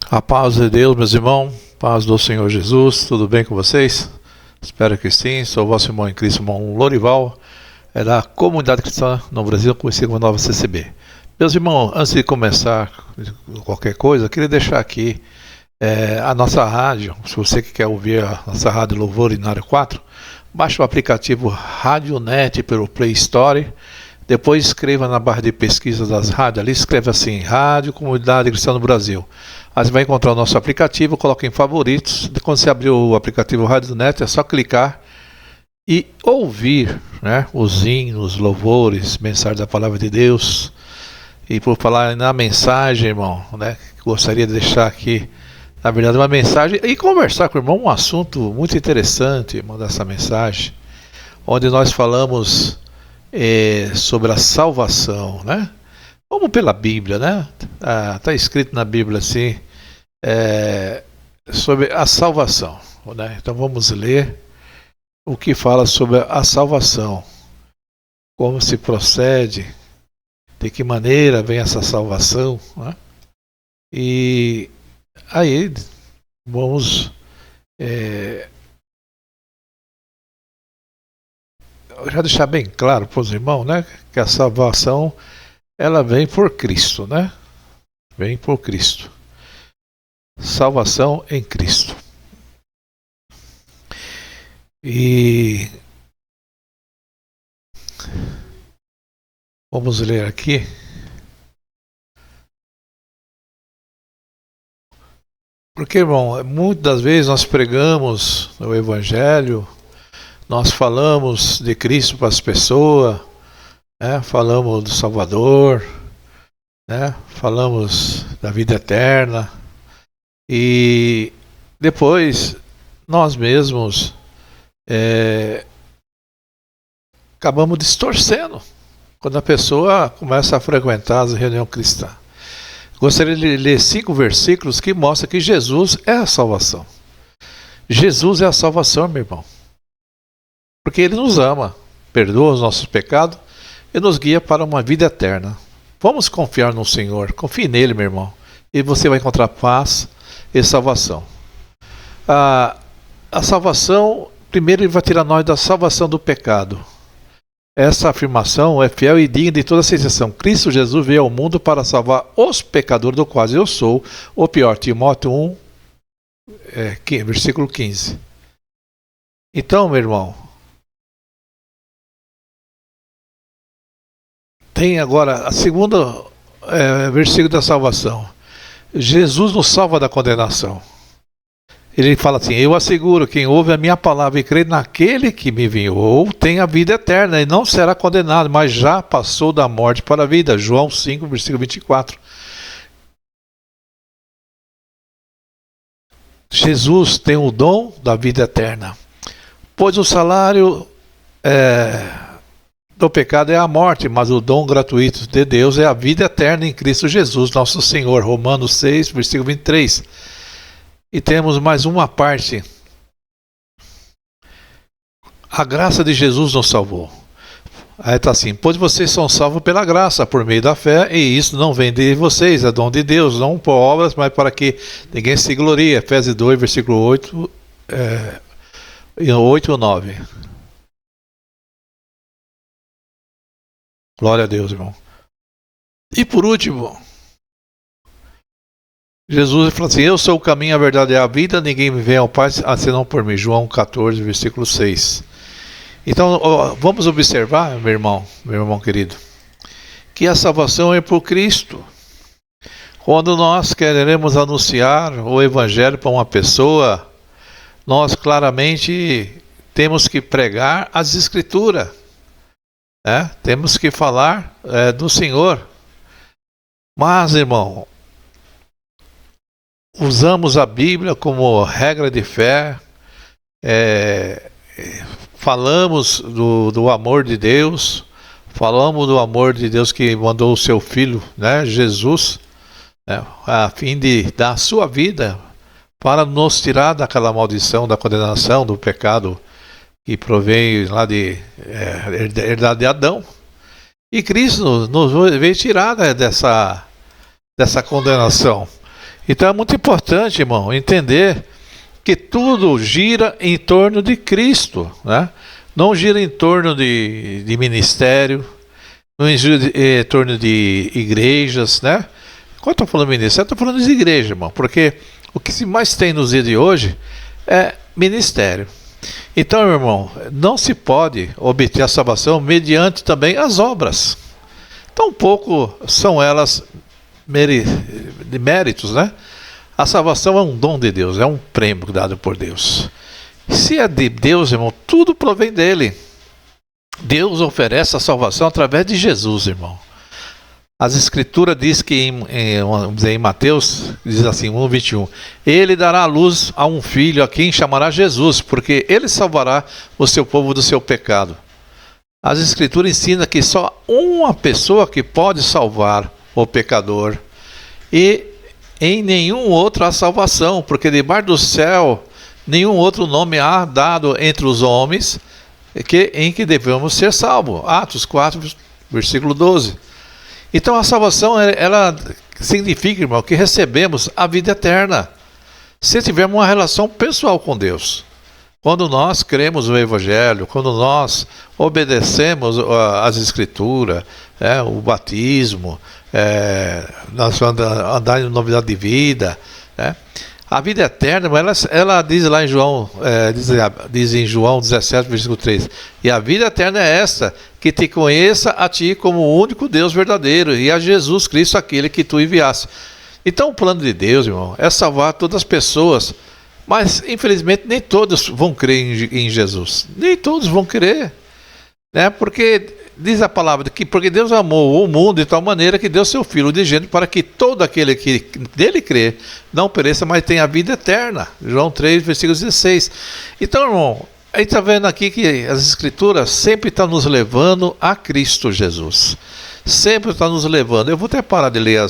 A paz de Deus, meus irmãos, paz do Senhor Jesus, tudo bem com vocês? Espero que sim. Sou o vosso irmão em Cristo, irmão Lorival, da Comunidade Cristã no Brasil, conhecido como Nova CCB. Meus irmãos, antes de começar qualquer coisa, queria deixar aqui a nossa rádio. Se você que quer ouvir a nossa rádio Louvor Inário 4, baixe o aplicativo RádioNet pelo Play Store. Depois escreva na barra de pesquisa das rádios, ali escreve assim, Rádio Comunidade Cristã no Brasil. Aí você vai encontrar o nosso aplicativo, coloca em favoritos. Quando você abrir o aplicativo RádioNet, é só clicar e ouvir, né, os hinos, louvores, mensagens da Palavra de Deus. E por falar na mensagem, irmão, né, gostaria de deixar aqui, na verdade, uma mensagem e conversar com o irmão um assunto muito interessante, irmão, dessa mensagem, onde nós falamos sobre a salvação, né? Como pela Bíblia, né? Está escrito na Bíblia assim, sobre a salvação, né? Então vamos ler o que fala sobre a salvação, como se procede, de que maneira vem essa salvação, né? E aí vamos já deixar bem claro para os irmãos, né, que a salvação ela vem por Cristo, né? Vem por Cristo. Salvação em Cristo. E vamos ler aqui. Porque, irmão, muitas das vezes nós pregamos o Evangelho, nós falamos de Cristo para as pessoas, né? Falamos do Salvador, né? Falamos da vida eterna, e depois nós mesmos acabamos distorcendo quando a pessoa começa a frequentar as reuniões cristãs. Gostaria de ler 5 versículos que mostram que Jesus é a salvação. Jesus é a salvação, meu irmão. Porque Ele nos ama, perdoa os nossos pecados e nos guia para uma vida eterna. Vamos confiar no Senhor, confie nele, meu irmão, e você vai encontrar paz e salvação. A salvação, primeiro Ele vai tirar nós da salvação do pecado. Essa afirmação é fiel e digna de toda aceitação. Cristo Jesus veio ao mundo para salvar os pecadores, do quais eu sou o pior. Timóteo 1, versículo 15. Então, meu irmão, tem agora a segunda versículo da salvação. Jesus nos salva da condenação. Ele fala assim, eu asseguro, quem ouve a minha palavra e crê naquele que me enviou, tem a vida eterna e não será condenado, mas já passou da morte para a vida. João 5, versículo 24. Jesus tem o dom da vida eterna. Pois o salário do pecado é a morte, mas o dom gratuito de Deus é a vida eterna em Cristo Jesus, nosso Senhor. Romanos 6, versículo 23. E temos mais uma parte. A graça de Jesus nos salvou. Aí está assim, pois vocês são salvos pela graça, por meio da fé, e isso não vem de vocês, é dom de Deus, não por obras, mas para que ninguém se glorie. Efésios 2, versículo 8 e 9. Glória a Deus, irmão. E por último, Jesus falou assim, eu sou o caminho, a verdade e a vida, ninguém me vem ao Pai senão por mim. João 14, versículo 6. Então, vamos observar, meu irmão querido, que a salvação é por Cristo. Quando nós queremos anunciar o Evangelho para uma pessoa, nós claramente temos que pregar as Escrituras. Temos que falar do Senhor. Mas, irmão, usamos a Bíblia como regra de fé, falamos do amor de Deus, falamos do amor de Deus que mandou o seu Filho, né, Jesus, a fim de dar a sua vida para nos tirar daquela maldição, da condenação, do pecado que provém lá de herdade de Adão. E Cristo nos veio tirar dessa condenação. Então é muito importante, irmão, entender que tudo gira em torno de Cristo, né? Não gira em torno de ministério, não gira em torno de igrejas, né? Quando eu estou falando de ministério, eu estou falando de igreja, irmão, porque o que se mais tem nos dias de hoje é ministério. Então, meu irmão, não se pode obter a salvação mediante também as obras. Tampouco são elas de méritos, né? A salvação é um dom de Deus, é um prêmio dado por Deus. Se é de Deus, irmão, tudo provém dele. Deus oferece a salvação através de Jesus, irmão. As escrituras diz que em Mateus, diz assim, 1:21, ele dará a luz a um filho a quem chamará Jesus, porque ele salvará o seu povo do seu pecado. As escrituras ensinam que só uma pessoa que pode salvar o pecador, e em nenhum outro há salvação, porque debaixo do céu nenhum outro nome há dado entre os homens em que devemos ser salvos. Atos 4, versículo 12. Então a salvação, ela significa, irmão, que recebemos a vida eterna, se tivermos uma relação pessoal com Deus. Quando nós cremos no Evangelho, quando nós obedecemos as Escrituras, o batismo, nós andar em novidade de vida, né? A vida eterna, ela diz lá em João, diz em João 17, versículo 3, e a vida eterna é esta, que te conheça a ti como o único Deus verdadeiro, e a Jesus Cristo, aquele que tu enviaste. Então o plano de Deus, irmão, é salvar todas as pessoas, mas infelizmente nem todos vão crer em Jesus, nem todos vão crer, né? Porque diz a palavra que porque Deus amou o mundo de tal maneira que deu seu Filho unigênito para que todo aquele que nele crê não pereça, mas tenha a vida eterna. João 3, versículo 16. Então, irmão, a gente está vendo aqui que as Escrituras sempre estão nos levando a Cristo Jesus. Sempre está nos levando. Eu vou até parar de ler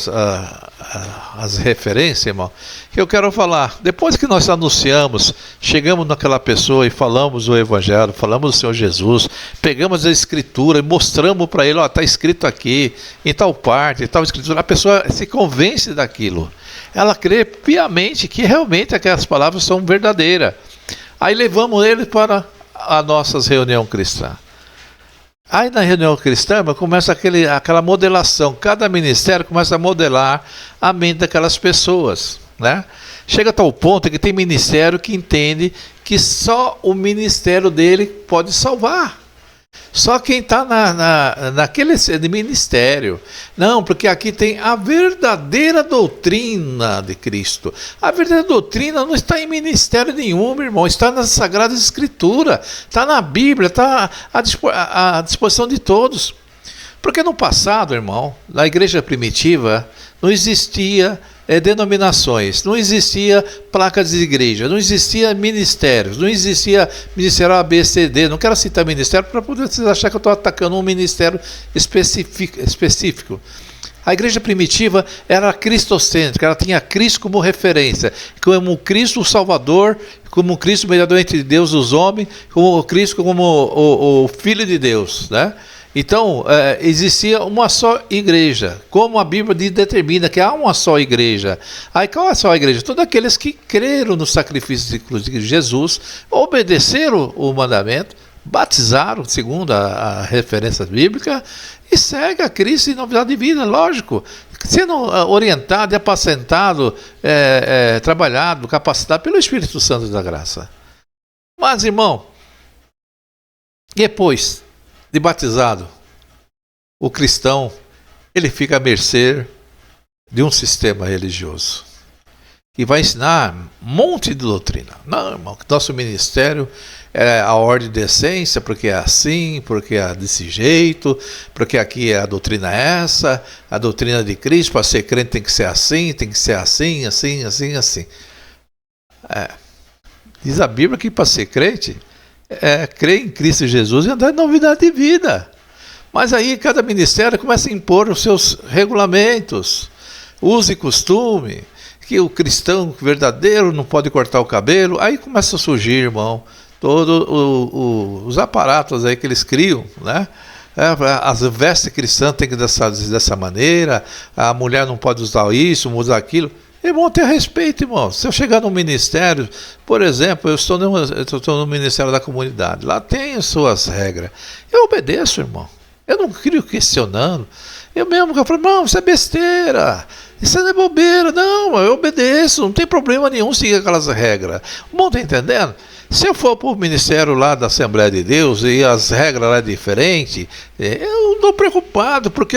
as referências, irmão, que eu quero falar. Depois que nós anunciamos, chegamos naquela pessoa e falamos o Evangelho, falamos do Senhor Jesus, pegamos a Escritura e mostramos para ele, está escrito aqui, em tal parte, em tal Escritura, a pessoa se convence daquilo. Ela crê piamente que realmente aquelas palavras são verdadeiras. Aí levamos ele para a nossa reunião cristã. Aí na reunião cristã começa aquela modelação, cada ministério começa a modelar a mente daquelas pessoas, né? Chega a tal ponto que tem ministério que entende que só o ministério dele pode salvar. Só quem está naquele ministério. Não, porque aqui tem a verdadeira doutrina de Cristo. A verdadeira doutrina não está em ministério nenhum, irmão. Está nas Sagradas Escrituras. Está na Bíblia. Está à disposição de todos. Porque no passado, irmão, na igreja primitiva, não existia denominações, não existia placas de igreja, não existia ministérios, não existia ministério ABCD. Não quero citar ministério para poder vocês achar que eu estou atacando um ministério específico. A igreja primitiva era cristocêntrica, ela tinha Cristo como referência, como Cristo o Salvador, como Cristo o mediador entre Deus e os homens, como Cristo como o Filho de Deus, né? Então, existia uma só igreja, como a Bíblia determina que há uma só igreja. Aí qual é a só igreja? Todos aqueles que creram no sacrifício de Jesus, obedeceram o mandamento, batizaram, segundo a referência bíblica, e segue a Cristo em novidade de vida, lógico, sendo orientado, apacentado, trabalhado, capacitado pelo Espírito Santo da graça. Mas, irmão, depois de batizado, o cristão, ele fica à mercê de um sistema religioso que vai ensinar um monte de doutrina. Não, irmão, nosso ministério é a ordem de essência, porque é assim, porque é desse jeito, porque aqui a doutrina é essa, a doutrina de Cristo, para ser crente tem que ser assim, assim. Diz a Bíblia que para ser crente crer em Cristo Jesus e andar em novidade de vida. Mas aí cada ministério começa a impor os seus regulamentos, uso e costume, que o cristão verdadeiro não pode cortar o cabelo. Aí começa a surgir, irmão, todos os aparatos aí que eles criam, né? As vestes cristãs têm que ser dessa maneira, a mulher não pode usar isso, não usar aquilo. Irmão, tenha respeito, irmão. Se eu chegar no ministério, por exemplo, eu estou no ministério da comunidade, lá tem as suas regras. Eu obedeço, irmão. Eu não crio questionando. Eu mesmo que eu falo, não, isso é besteira. Isso não é bobeira. Não, eu obedeço. Não tem problema nenhum seguir aquelas regras. Bom, tá entendendo? Se eu for para o ministério lá da Assembleia de Deus e as regras lá é diferentes, eu não estou preocupado, porque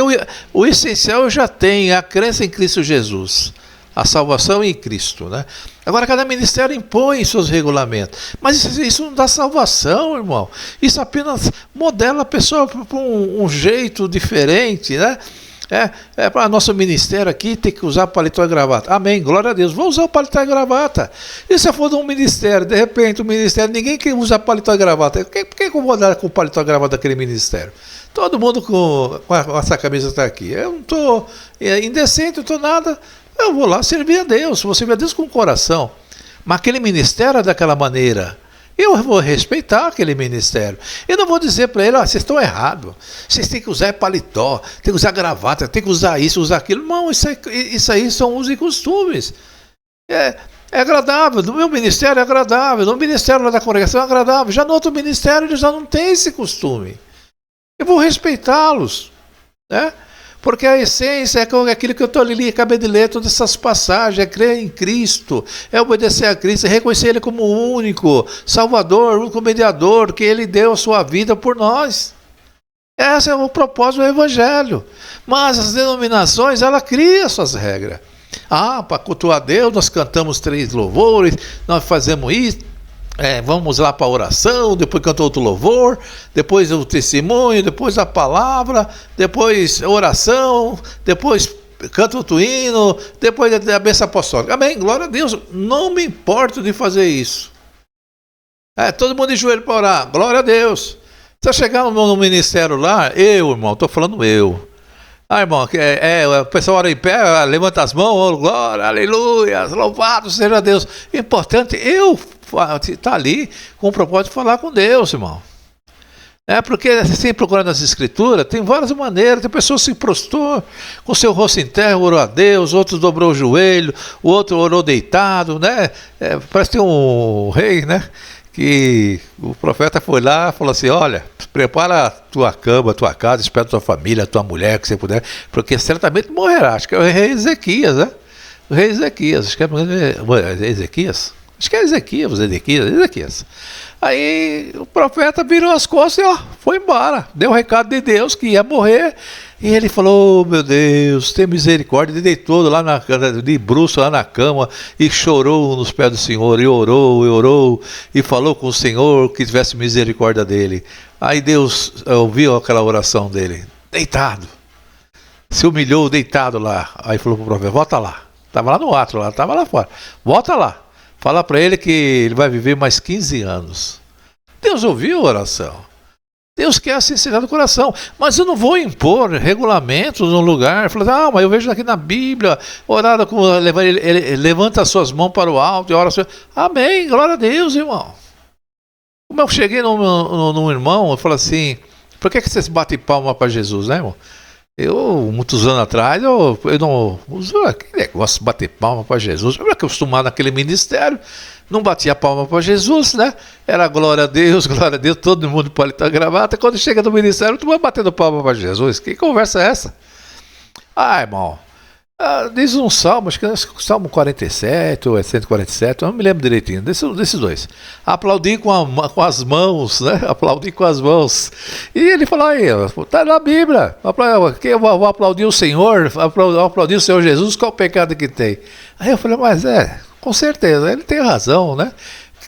o essencial eu já tenho, a crença em Cristo Jesus. A salvação em Cristo, né? Agora cada ministério impõe seus regulamentos, mas isso não dá salvação, irmão. Isso apenas modela a pessoa para um jeito diferente, né? Para nosso ministério aqui ter que usar paletó e gravata. Amém, glória a Deus. Vou usar o paletó e gravata. E se eu for de um ministério, de repente o ministério, ninguém quer usar paletó e gravata. Por que eu vou andar com o paletó e gravata daquele ministério? Todo mundo com essa camisa está aqui. Eu não estou indecente, não estou nada. Eu vou lá servir a Deus, vou servir a Deus com o coração. Mas aquele ministério é daquela maneira. Eu vou respeitar aquele ministério. Eu não vou dizer para ele, vocês estão errados. Vocês têm que usar paletó, têm que usar gravata, têm que usar isso, usar aquilo. Não, isso aí são usos e costumes. É agradável, no meu ministério é agradável, no ministério lá da congregação é agradável. Já no outro ministério eles já não têm esse costume. Eu vou respeitá-los, né? Porque a essência é aquilo que eu acabei de ler, todas essas passagens, é crer em Cristo, é obedecer a Cristo, é reconhecer Ele como o único Salvador, o único mediador, que Ele deu a sua vida por nós. Esse é o propósito do Evangelho. Mas as denominações, ela cria suas regras. Para cultuar Deus, nós cantamos 3 louvores, nós fazemos isso. Vamos lá para a oração, depois canta outro louvor, depois o testemunho, depois a palavra, depois a oração, depois canta outro hino, depois a bênção apostólica. Amém, glória a Deus, não me importo de fazer isso. Todo mundo de joelho para orar, glória a Deus. Se eu chegar no ministério lá, irmão, estou falando eu. Irmão, o pessoal ora em pé, levanta as mãos, glória, aleluia, louvado seja Deus. O importante eu estar ali com o propósito de falar com Deus, irmão. Porque assim, procurando as escrituras, tem várias maneiras. Tem pessoas que se prostrou com seu rosto em terra, orou a Deus, outros dobrou o joelho, o outro orou deitado, né? Parece que tem um rei, né? Que o profeta foi lá e falou assim, olha, prepara a tua cama, a tua casa, espera a tua família, a tua mulher, que você puder, porque certamente morrerá. Acho que é o rei Ezequias, né? O rei Ezequias, acho que é Ezequias? Acho que é Ezequias. Aí o profeta virou as costas e foi embora. Deu o recado de Deus que ia morrer. E ele falou, meu Deus, tem misericórdia. Ele deitou lá de bruço lá na cama e chorou nos pés do Senhor. E orou. E falou com o Senhor que tivesse misericórdia dele. Aí Deus ouviu aquela oração dele. Deitado. Se humilhou deitado lá. Aí falou para o profeta, volta lá. Estava lá no ato, estava lá fora. Volta lá. Fala para ele que ele vai viver mais 15 anos. Deus ouviu a oração. Deus quer a sinceridade do coração. Mas eu não vou impor regulamentos no lugar. Falar, mas eu vejo aqui na Bíblia, ele levanta as suas mãos para o alto e ora. Amém, glória a Deus, irmão. Como eu cheguei num irmão, eu falo assim, por que vocês batem palma para Jesus, né, irmão? Muitos anos atrás, eu não uso aquele negócio de bater palma para Jesus. Eu era acostumado naquele ministério, não batia palma para Jesus, né? Era glória a Deus, todo mundo pode estar gravata. Quando chega no ministério, tu vai batendo palma para Jesus. Que conversa é essa? Irmão, diz um salmo, acho que é Salmo 47 ou 147, eu não me lembro direitinho, desses dois. Aplaudir com as mãos, né? Aplaudir com as mãos. E ele falou aí, está na Bíblia, eu vou aplaudir o Senhor, aplaudir o Senhor Jesus, qual o pecado que tem? Aí eu falei, mas com certeza, ele tem razão, né?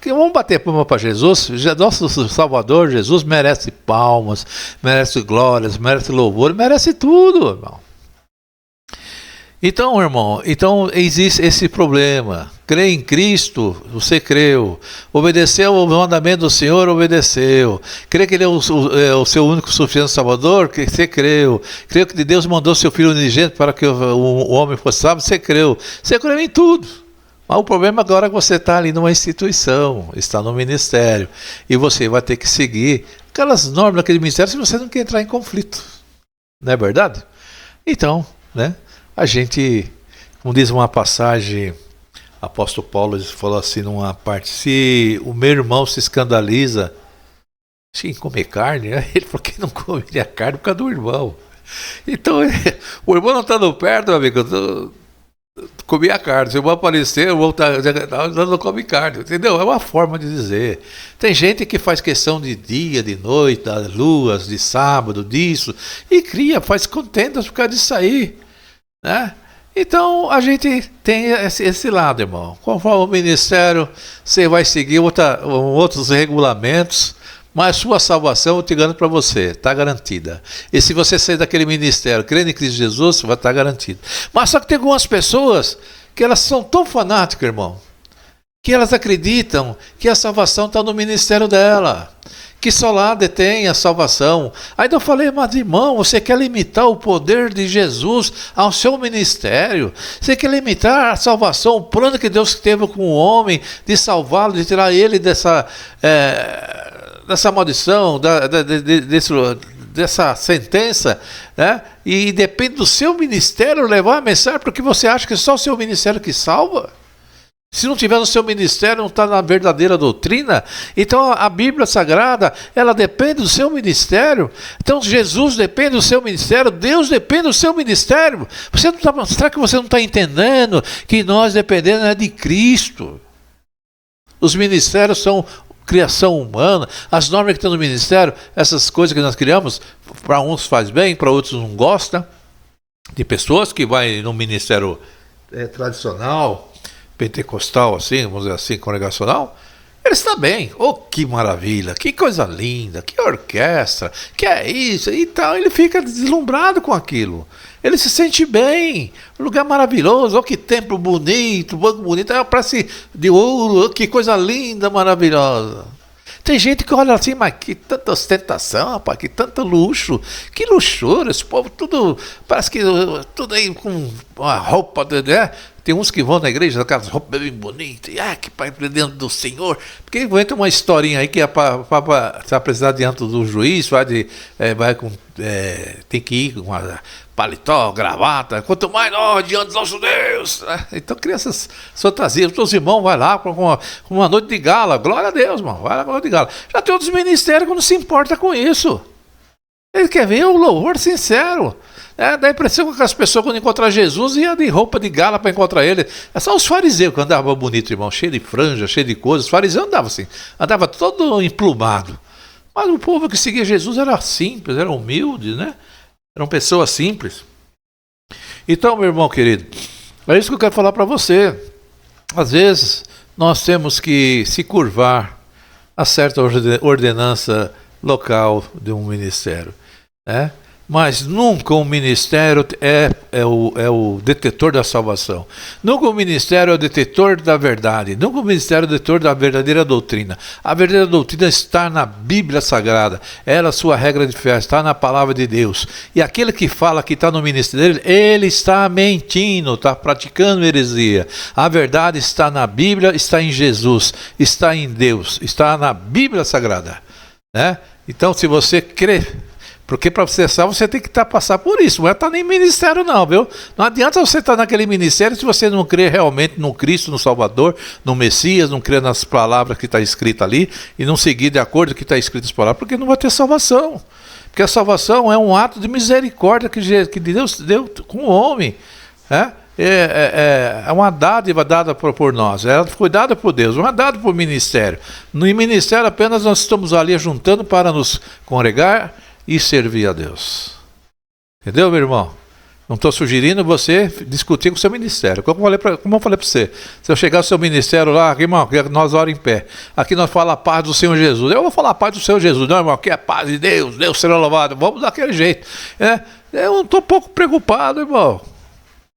Vamos bater palma para Jesus. Nosso Salvador, Jesus, merece palmas, merece glórias, merece louvor, merece tudo, irmão. Então, irmão, existe esse problema. Crê em Cristo, você creu. Obedeceu ao mandamento do Senhor, obedeceu. Crê que Ele é o seu único suficiente Salvador, que você creu. Creu que Deus mandou seu Filho unigênito para que o homem fosse salvo, você creu. Você creu em tudo. Mas o problema agora é que você está ali numa instituição, está no ministério, e você vai ter que seguir aquelas normas daquele ministério se você não quer entrar em conflito. Não é verdade? Então, né? A gente Como diz uma passagem, apóstolo Paulo falou assim numa parte: se o meu irmão se escandaliza em comer carne, ele por que não comeria carne por causa do irmão? Então, o irmão não estando perto, meu amigo, comia carne. Se o irmão aparecer, o irmão não come carne, entendeu? É uma forma de dizer. Tem gente que faz questão de dia, de noite, das luas, de sábado, disso, e faz contendas por causa disso aí, né? Então, a gente tem esse lado, irmão. Conforme o ministério, você vai seguir outros regulamentos, mas sua salvação, eu te garanto para você, está garantida. E se você sair daquele ministério crendo em Cristo Jesus, vai estar garantido. Mas só que tem algumas pessoas que elas são tão fanáticas, irmão, que elas acreditam que a salvação está no ministério dela, que só lá detém a salvação. Aí eu falei: mas irmão, você quer limitar o poder de Jesus ao seu ministério? Você quer limitar a salvação, o plano que Deus teve com o homem, de salvá-lo, de tirar ele dessa maldição, dessa sentença, né? E depende do seu ministério levar a mensagem, porque você acha que é só o seu ministério que salva? Se não tiver no seu ministério, não está na verdadeira doutrina. Então a Bíblia Sagrada, ela depende do seu ministério. Então Jesus depende do seu ministério, Deus depende do seu ministério. Será que você não está entendendo que nós dependemos de Cristo? Os ministérios são criação humana, as normas que estão no ministério, essas coisas que nós criamos, para uns faz bem, para outros não gosta. De pessoas que vai no ministério tradicional, pentecostal, assim, vamos dizer assim, congregacional, ele está bem. Oh, que maravilha, que coisa linda, que orquestra, que é isso e tal. Ele fica deslumbrado com aquilo. Ele se sente bem, um lugar maravilhoso, oh, que templo bonito, banco bonito, parece de ouro, oh, que coisa linda, maravilhosa. Tem gente que olha assim: mas que tanta ostentação, rapaz, que tanto luxo, que luxúria, esse povo tudo, parece que tudo aí com uma roupa, né? Tem uns que vão na igreja com aquelas roupas bem bonitas, que pai dentro do Senhor, porque entra uma historinha aí que se apresentar diante do juiz, tem que ir com uma paletó, gravata, quanto mais diante do nosso Deus. Então cria essas fantasias. Os irmãos vão lá com uma noite de gala, glória a Deus, irmão, vai lá com uma noite de gala. Já tem outros ministérios que não se importa com isso. Ele quer ver o louvor sincero. Dá a impressão que as pessoas, quando encontram Jesus, iam de roupa de gala para encontrar ele. É só os fariseus que andavam bonito, irmão, cheio de franja, cheio de coisas. Os fariseus andavam assim, andava todo emplumado. Mas o povo que seguia Jesus era simples, era humilde, né? Eram pessoas simples. Então, meu irmão querido, é isso que eu quero falar para você. Às vezes, nós temos que se curvar a certa ordenança local de um ministério, né? Mas nunca o ministério é o detetor da salvação. Nunca o ministério é o detetor da verdade. Nunca o ministério é o detetor da verdadeira doutrina. A verdadeira doutrina está na Bíblia Sagrada. Ela, a sua regra de fé, está na palavra de Deus. E aquele que fala que está no ministério dele, ele está mentindo, está praticando heresia. A verdade está na Bíblia, está em Jesus, está em Deus, está na Bíblia Sagrada, né? Então, se você crê, porque para você ser salvo, você tem que passar por isso. Não é estar nem ministério não, viu? Não adianta você estar naquele ministério se você não crê realmente no Cristo, no Salvador, no Messias, não crê nas palavras que está escrita ali e não seguir de acordo com o que está escrito nas palavras, porque não vai ter salvação. Porque a salvação é um ato de misericórdia que Deus deu com o homem, né? É uma dádiva dada por nós, foi dada por Deus, não é dada por ministério. No ministério apenas nós estamos ali juntando para nos congregar e servir a Deus. Entendeu, meu irmão? Não estou sugerindo você discutir com o seu ministério. Como eu falei para você, se eu chegar ao seu ministério lá, irmão, nós oramos em pé. Aqui nós falamos a paz do Senhor Jesus. Eu vou falar a paz do Senhor Jesus. Não, irmão, aqui é a paz de Deus, Deus será louvado. Vamos daquele jeito. Eu não estou pouco preocupado, irmão.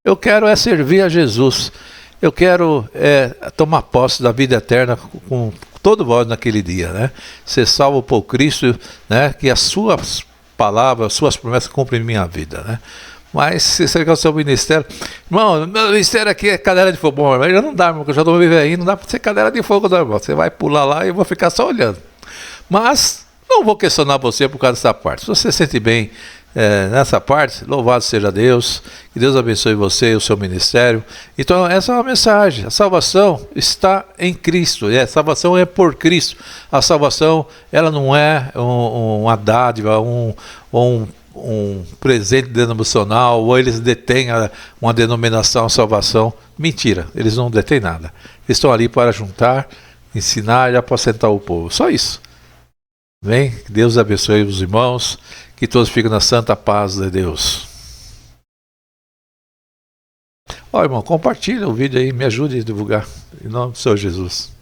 Eu quero servir a Jesus. Eu quero tomar posse da vida eterna com todo vós naquele dia, né? Ser salvo por Cristo, né? Que as suas palavras, as suas promessas cumprem em minha vida, né? Mas se você quer o seu ministério, irmão, meu ministério aqui é cadeira de fogo. Bom, já não dá, irmão, porque eu já estou vivendo aí, não dá para ser cadeira de fogo, não, irmão. Você vai pular lá e eu vou ficar só olhando. Mas não vou questionar você por causa dessa parte. Se você se sente bem nessa parte, louvado seja Deus, que Deus abençoe você e o seu ministério. Então essa é uma mensagem, a salvação está em Cristo, a salvação é por Cristo. A salvação, ela não é uma dádiva, um presente denominacional, ou eles detêm uma denominação, salvação. Mentira, eles não detêm nada. Eles estão ali para juntar, ensinar e aposentar o povo, só isso. Amém? Que Deus abençoe os irmãos, que todos fiquem na santa paz de Deus. Ó, irmão, compartilha o vídeo aí, me ajude a divulgar, em nome do Senhor Jesus.